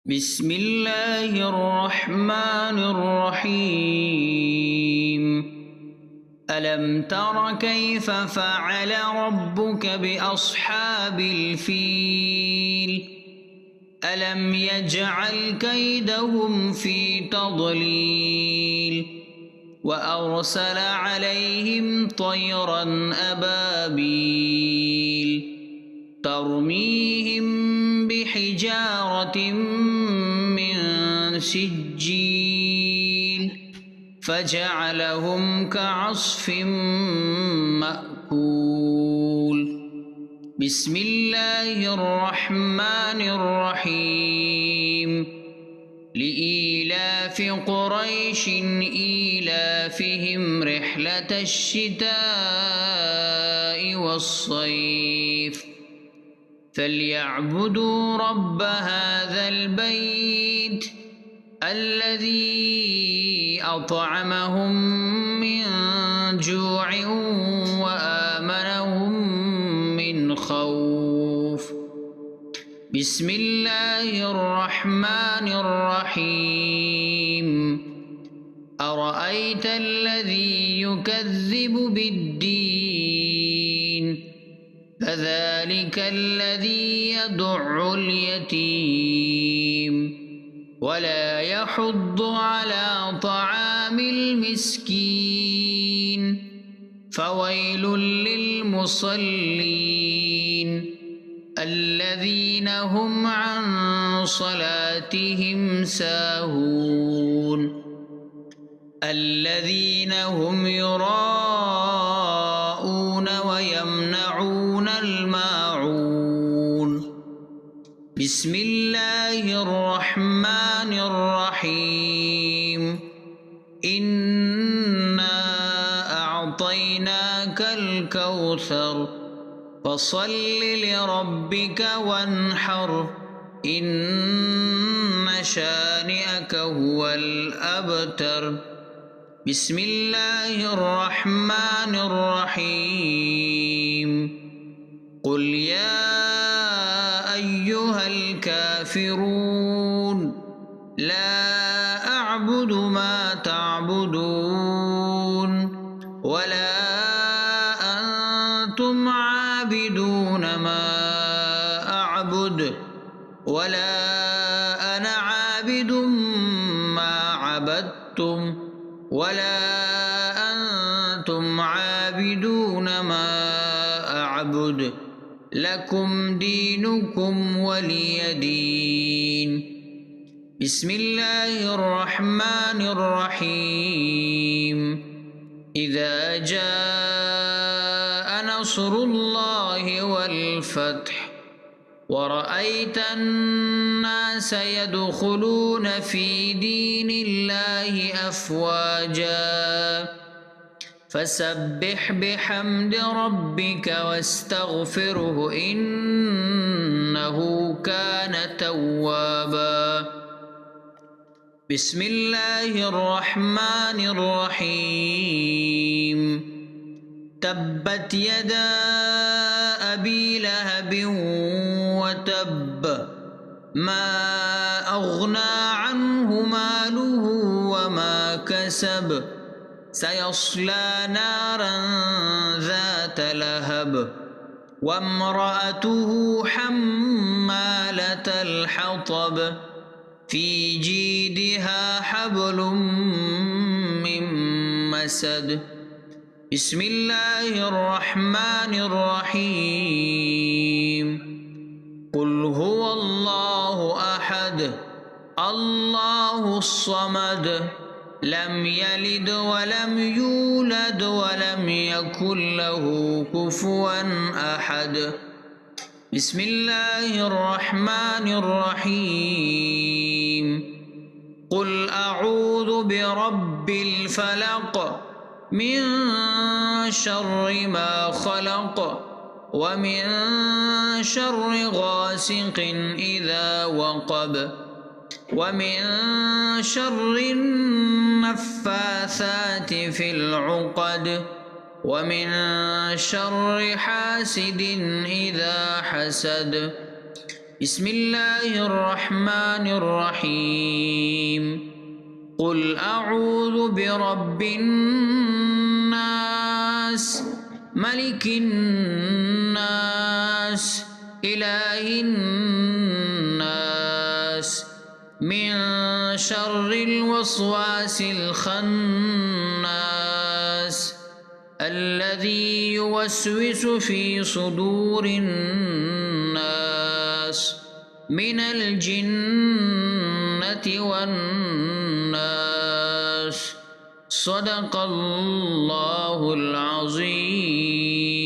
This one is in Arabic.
بسم الله الرحمن الرحيم. ألم تر كيف فعل ربك بأصحاب الفيل؟ ألم يجعل كيدهم في تضليل وأرسل عليهم طيرا أبابيل ترميهم بحجارة من سجيل فجعلهم كعصف مأكول. بسم الله الرحمن الرحيم. لإيلاف قريش إيلافهم رحلة الشتاء والصيف فليعبدوا رب هذا البيت الذي أطعمهم من جوع وآمنهم من خوف. بسم الله الرحمن الرحيم. أرأيت الذي يكذب بالدين فذلك الذي يدع اليتيم ولا يحض على طعام المسكين فويل للمصلين الذين هم عن صلاتهم ساهون الذين هم يراءون ويمنعون الماعون. بسم الله الرحمن الرحيم. إنا أعطيناك الكوثر فصل لربك وانحر إن شانئك هو الأبتر. بسم الله الرحمن الرحيم. قل يا أيها الكافرون لا أعبد ما تعبدون ولا أنتم عابدون ما أعبد ولا أنا عابد ما عبدتم ولا أنتم عابدون ما أعبد لكم دينكم ولي دين. بسم الله الرحمن الرحيم. إذا جاء نصر الله والفتح ورأيت الناس يدخلون في دين الله أفواجا فسبح بحمد ربك واستغفره إنه كان توابا. بسم الله الرحمن الرحيم. تبت يدا أبي لهب وتب ما أغنى عنه ماله وما كسب سيصلى نارا ذات لهب وامرأته حمالة الحطب في جيدها حبل من مسد. بسم الله الرحمن الرحيم. قل هو الله أحد الله الصمد لم يلد ولم يولد ولم يكن له كفوا أحد. بسم الله الرحمن الرحيم. قل أعوذ برب الفلق من شر ما خلق ومن شر غاسق إذا وقب ومن شر النفاثات في العقد ومن شر حاسد إذا حسد بسم الله الرحمن الرحيم قل أعوذ برب الناس ملك الناس إله الناس من شر الوسواس الخناس الذي يوسوس في صدور الناس من الجنة والناس. صدق الله العظيم.